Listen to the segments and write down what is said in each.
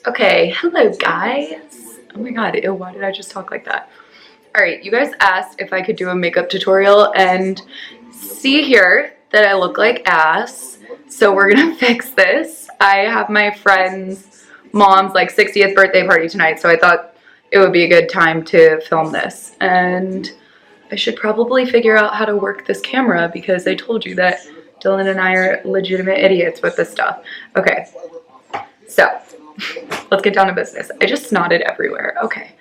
Okay, hello guys. Oh my god, ew, why did I just talk like that? Alright, you guys asked if I could do a makeup tutorial, and see here that I look like ass. So we're gonna fix this. I have my friend's mom's like 60th birthday party tonight, so I thought it would be a good time to film this. And I should probably figure out how to work this camera because I told you that Dylan and I are legitimate idiots with this stuff. Okay, so let's get down to business. I just snotted everywhere. Okay.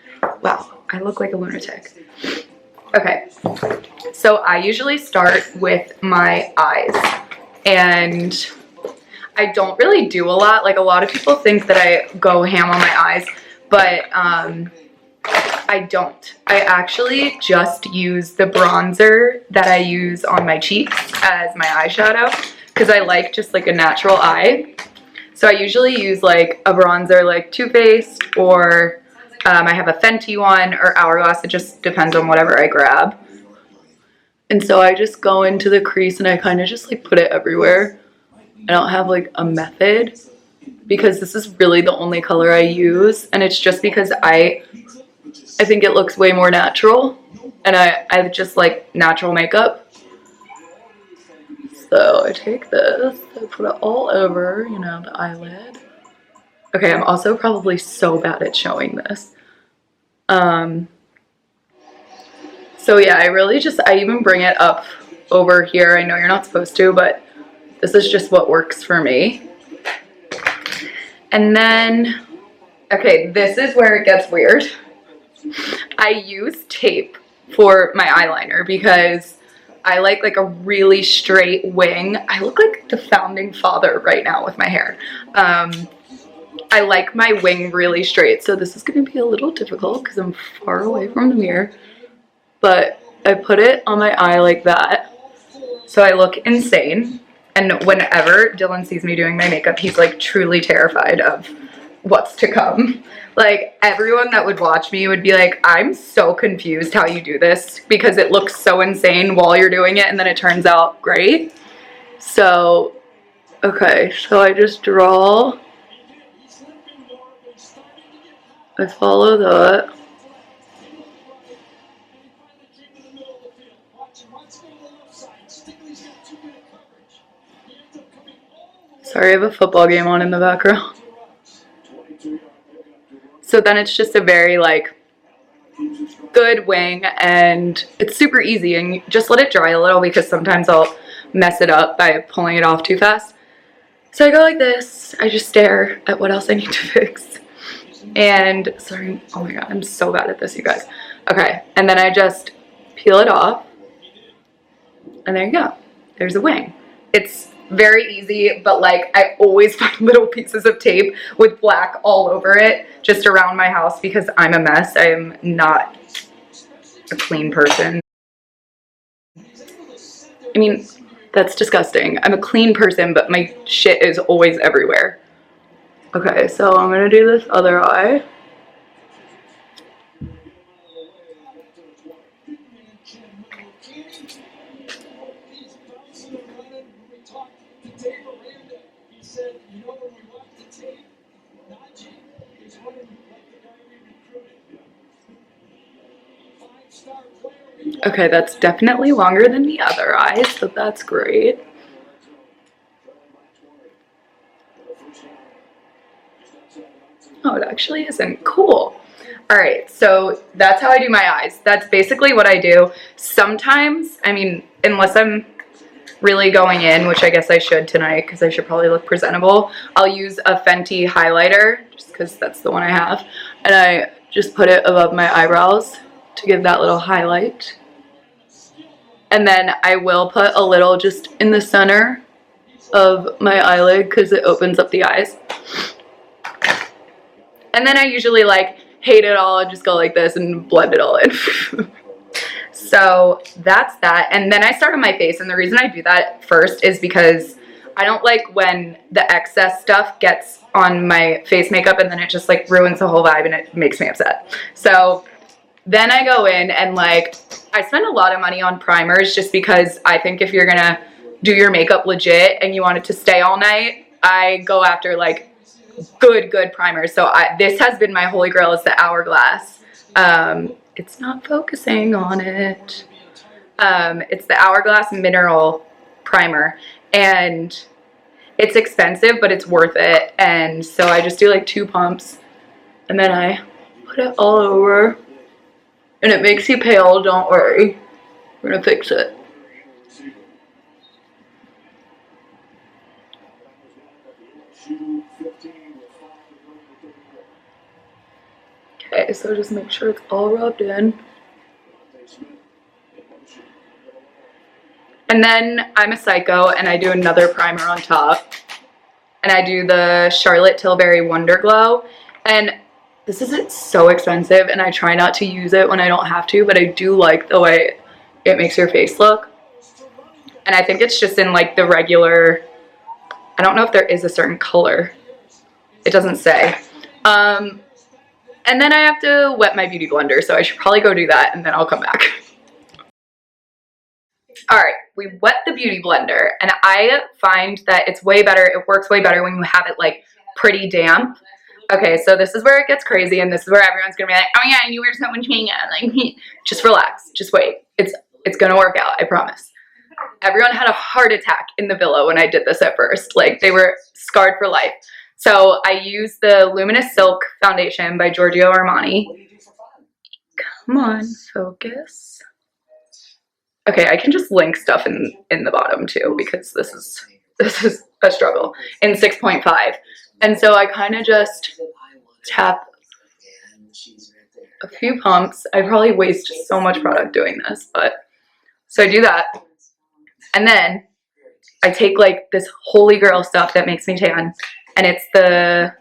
Wow. I look like a lunatic. Okay. So I usually start with my eyes. And I don't really do a lot. Like, a lot of people think that I go ham on my eyes. But I don't. I actually just use the bronzer that I use on my cheeks as my eyeshadow. Because I like just like a natural eye. So I usually use like a bronzer like Too Faced, or I have a Fenty one, or Hourglass. It just depends on whatever I grab. And so I just go into the crease and I kind of just like put it everywhere. I don't have like a method because this is really the only color I use. And it's just because I think it looks way more natural. And I just like natural makeup. So I take this, I put it all over, you know, the eyelid. Okay, I'm also probably so bad at showing this. So yeah, I even bring it up over here. I know you're not supposed to, but this is just what works for me. And then, okay, this is where it gets weird. I use tape for my eyeliner because I like a really straight wing. I look like the founding father right now with my hair. I like my wing really straight, so this is going to be a little difficult because I'm far away from the mirror. But I put it on my eye like that, so I look insane. And whenever Dylan sees me doing my makeup, he's like truly terrified of what's to come. Like, everyone that would watch me would be like, I'm so confused how you do this because it looks so insane while you're doing it and then it turns out great. So, okay, so I just draw. I follow that. Sorry, I have a football game on in the background. So then it's just a very like good wing, and it's super easy, and you just let it dry a little because sometimes I'll mess it up by pulling it off too fast. So I go like this. I just stare at what else I need to fix. And sorry, oh my god, I'm so bad at this, you guys. Okay, and then I just peel it off, and there you go. There's a wing. It's very easy, but like I always find little pieces of tape with black all over it just around my house because I'm a mess. I am not a clean person. I mean, that's disgusting. I'm a clean person, but my shit is always everywhere. Okay, so I'm gonna do this other eye. Okay, that's definitely longer than the other eye, so that's great. Oh, it actually isn't. Cool. All right, so that's how I do my eyes. That's basically what I do. Sometimes, I mean, unless I'm really going in, which I guess I should tonight because I should probably look presentable, I'll use a Fenty highlighter just because that's the one I have. And I just put it above my eyebrows to give that little highlight. And then I will put a little just in the center of my eyelid because it opens up the eyes. And then I usually like hate it all and just go like this and blend it all in. So that's that. And then I start on my face, and the reason I do that first is because I don't like when the excess stuff gets on my face makeup and then it just like ruins the whole vibe and it makes me upset. So then I go in and like I spend a lot of money on primers just because I think if you're gonna do your makeup legit and you want it to stay all night, I go after like good primers. So this has been my holy grail, is the Hourglass. It's not focusing on it. It's the Hourglass Mineral Primer, and it's expensive, but it's worth it. And so I just do like 2 pumps, and then I put it all over, and it makes you pale, don't worry. We're gonna fix it. Okay, so just make sure it's all rubbed in. And then I'm a psycho and I do another primer on top. And I do the Charlotte Tilbury Wonderglow. And this isn't so expensive, and I try not to use it when I don't have to, but I do like the way it makes your face look. And I think it's just in like the regular, I don't know if there is a certain color. It doesn't say. And then I have to wet my beauty blender, so I should probably go do that and then I'll come back. Alright, we wet the beauty blender, and I find that it's way better, it works way better when you have it like pretty damp. Okay, so this is where it gets crazy, and this is where everyone's gonna be like, oh yeah, and you wear so much makeup. Like, just relax, just wait. It's gonna work out, I promise. Everyone had a heart attack in the villa when I did this at first. Like, they were scarred for life. So I used the Luminous Silk Foundation by Giorgio Armani. Come on, focus. Okay, I can just link stuff in the bottom too, because this is a struggle. In 6.5. And so I kind of just tap a few pumps. I probably waste so much product doing this, but so I do that. And then I take like this holy grail stuff that makes me tan, and it's the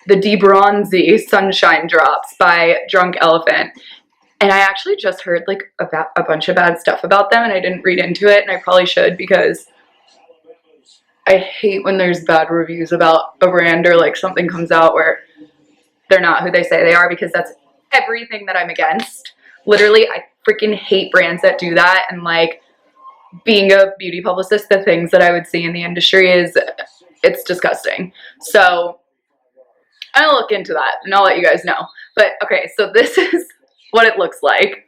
D-Bronzi Sunshine Drops by Drunk Elephant. And I actually just heard like a bunch of bad stuff about them, and I didn't read into it, and I probably should, because I hate when there's bad reviews about a brand, or like something comes out where they're not who they say they are, because that's everything that I'm against. Literally, I freaking hate brands that do that. And like, being a beauty publicist, the things that I would see in the industry it's disgusting. So I'll look into that and I'll let you guys know. But okay, so this is what it looks like.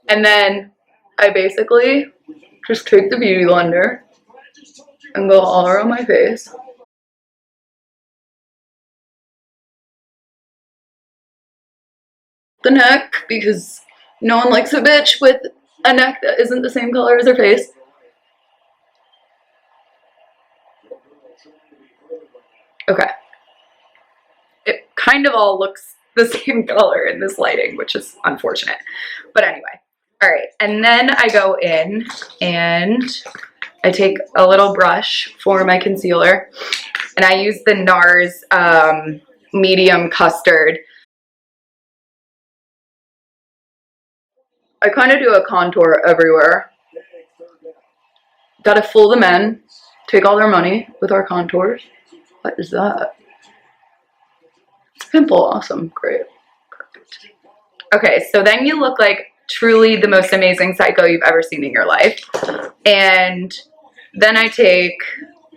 And then I basically just take the beauty blender and go all around my face. The neck, because no one likes a bitch with a neck that isn't the same color as their face. Okay. It kind of all looks the same color in this lighting, which is unfortunate. But anyway. Alright, and then I go in and I take a little brush for my concealer, and I use the Nars medium Custard. I kind of do a contour everywhere. Gotta fool the men, take all their money with our contours. What is that? Pimple, awesome, great, perfect. Okay, so then you look like truly the most amazing psycho you've ever seen in your life. And then I take,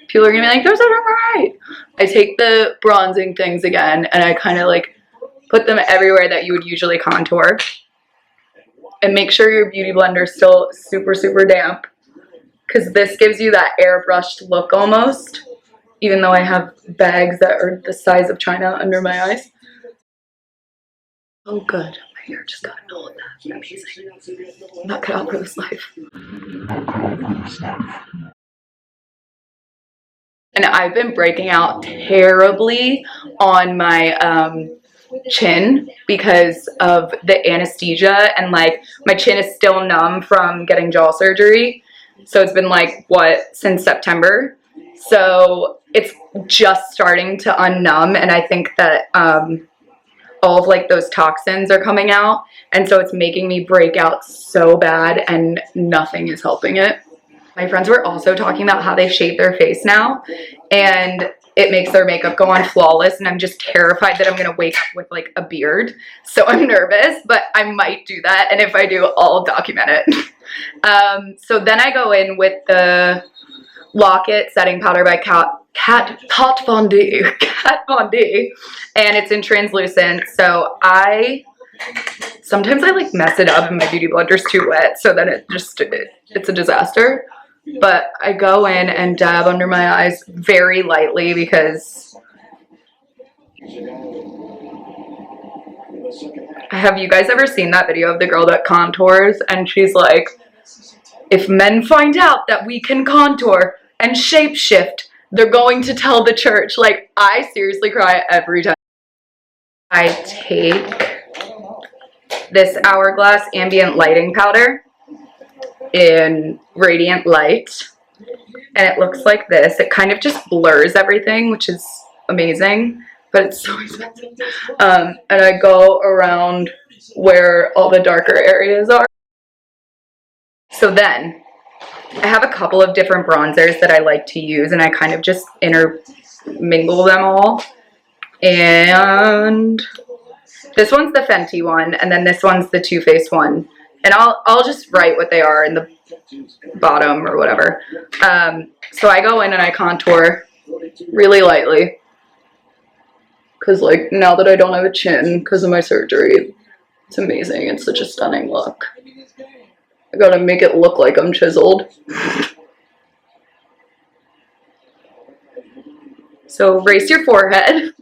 people are gonna be like, those are right. I take the bronzing things again, and I kind of like put them everywhere that you would usually contour. And make sure your beauty blender is still super damp, because this gives you that airbrushed look almost, even though I have bags that are the size of China under my eyes. Oh good, my hair just got all of that. Amazing. I'm not cut out for this life. And I've been breaking out terribly on my chin because of the anesthesia, and like my chin is still numb from getting jaw surgery. So it's been like, what, since September? So it's just starting to unnumb, and I think that all of like those toxins are coming out, and so it's making me break out so bad, and nothing is helping it. My friends were also talking about how they shave their face now, and it makes their makeup go on flawless, and I'm just terrified that I'm gonna wake up with like a beard. So I'm nervous, but I might do that, and if I do, I'll document it. So then I go in with the Lock It setting powder by Kat Von D, Kat Von D, and it's in translucent. So sometimes I like mess it up and my beauty blender's too wet, so then it's a disaster. But I go in and dab under my eyes very lightly because have you guys ever seen that video of the girl that contours and she's like, if men find out that we can contour and shapeshift, they're going to tell the church. Like, I seriously cry every time. I take this Hourglass Ambient Lighting Powder in Radiant Light, and it looks like this. It kind of just blurs everything, which is amazing, but it's so expensive. And I go around where all the darker areas are. So then I have a couple of different bronzers that I like to use, and I kind of just intermingle them all. And this one's the Fenty one, and then this one's the Too Faced one. And I'll just write what they are in the bottom or whatever. So I go in and I contour really lightly. Because, like, now that I don't have a chin because of my surgery, it's amazing. It's such a stunning look. I gotta make it look like I'm chiseled. So raise your forehead.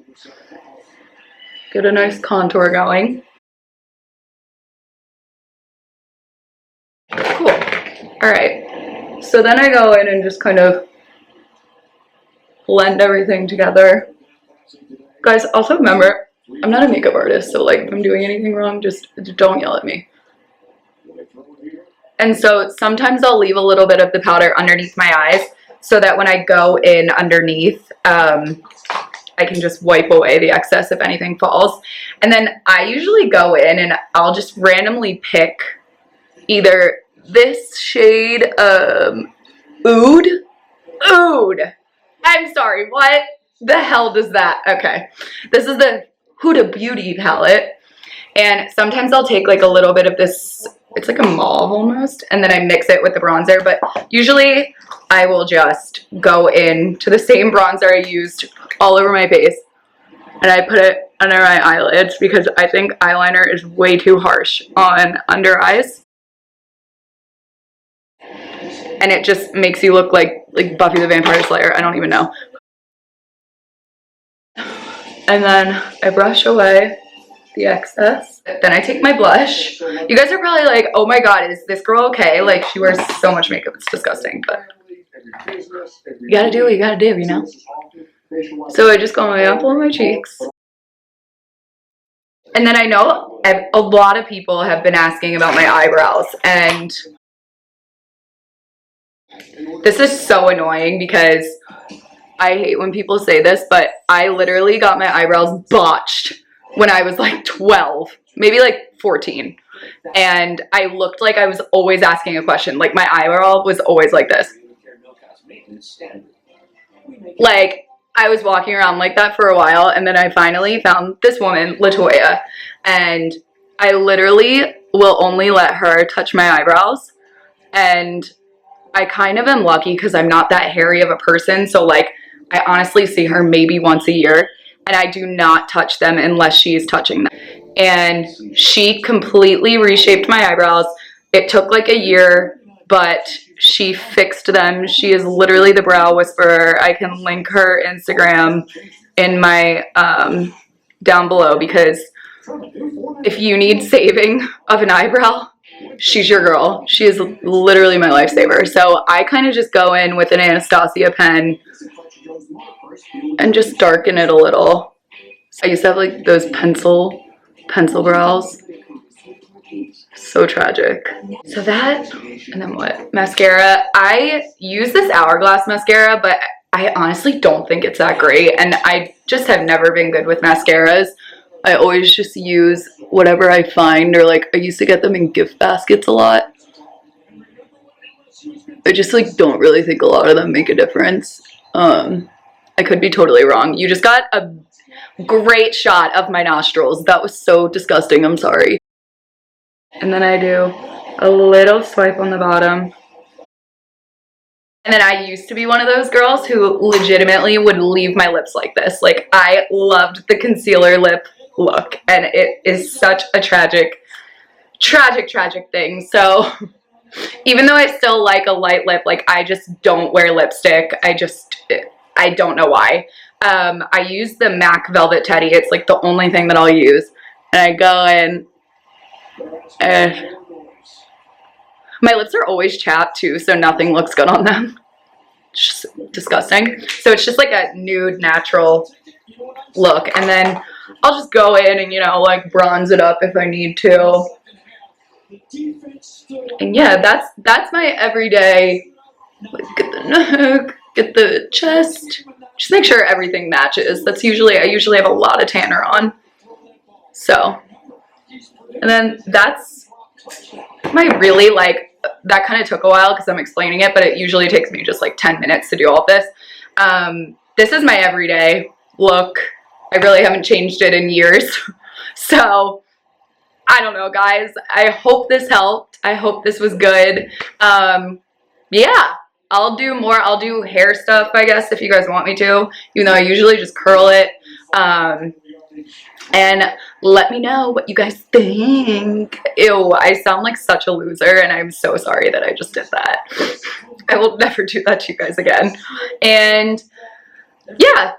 Get a nice contour going. Cool. Alright. So then I go in and just kind of blend everything together. Guys, also remember, I'm not a makeup artist, so like if I'm doing anything wrong, just don't yell at me. And so sometimes I'll leave a little bit of the powder underneath my eyes so that when I go in underneath, I can just wipe away the excess if anything falls. And then I usually go in and I'll just randomly pick either this shade, Oud. I'm sorry, what the hell does that? Okay. This is the Huda Beauty palette. And sometimes I'll take like a little bit of this, it's like a mauve almost, and then I mix it with the bronzer. But usually I will just go in to the same bronzer I used all over my face, and I put it under my eyelids because I think eyeliner is way too harsh on under eyes. And it just makes you look like Buffy the Vampire Slayer. I don't even know. And then I brush away the excess. Then I take my blush. You guys are probably like, oh my god, is this girl okay? Like, she wears so much makeup, it's disgusting, but you gotta do what you gotta do, you know? So I just go on my apple on my cheeks. And then I know a lot of people have been asking about my eyebrows, and this is so annoying because I hate when people say this, but I literally got my eyebrows botched when I was like 12, maybe like 14. And I looked like I was always asking a question. Like, my eyebrow was always like this. Like, I was walking around like that for a while, and then I finally found this woman, Latoya, and I literally will only let her touch my eyebrows. And I kind of am lucky because I'm not that hairy of a person, so like I honestly see her maybe once a year, and I do not touch them unless she's touching them. And she completely reshaped my eyebrows. It took like a year, but she fixed them. She is literally the brow whisperer. I can link her Instagram in my down below, because if you need saving of an eyebrow, she's your girl. She is literally my lifesaver. So I kind of just go in with an Anastasia pen and just darken it a little. I used to have like those pencil brows. So tragic. So that, and then what? Mascara. I use this Hourglass mascara, but I honestly don't think it's that great, and I just have never been good with mascaras. I always just use whatever I find, or like I used to get them in gift baskets a lot. I just like don't really think a lot of them make a difference. I could be totally wrong. You just got a great shot of my nostrils. That was so disgusting. I'm sorry. And then I do a little swipe on the bottom. And then I used to be one of those girls who legitimately would leave my lips like this. Like, I loved the concealer lip look, and it is such a tragic thing. So even though I still like a light lip, like, I just don't wear lipstick. I don't know why. I use the MAC Velvet Teddy. It's like the only thing that I'll use. And I go in, and my lips are always chapped too, so nothing looks good on them. It's just disgusting. So it's just like a nude, natural look. And then I'll just go in and, you know, like, bronze it up if I need to. And yeah, that's my everyday. Like, get the neck, get the chest. Just make sure everything matches. That's usually, I usually have a lot of tanner on. So, and then that's my really, like, that kind of took a while because I'm explaining it, but it usually takes me just like 10 minutes to do all of this. This is my everyday look. I really haven't changed it in years. So, I don't know, guys. I hope this helped. I hope this was good. Yeah, I'll do more. I'll do hair stuff, I guess, if you guys want me to, even though I usually just curl it. And let me know what you guys think. Ew, I sound like such a loser, and I'm so sorry that I just did that. I will never do that to you guys again. And yeah,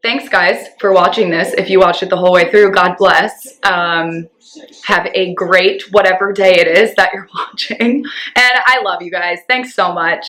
thanks guys for watching this. If you watched it the whole way through, God bless. Have a great whatever day it is that you're watching. And I love you guys. Thanks so much.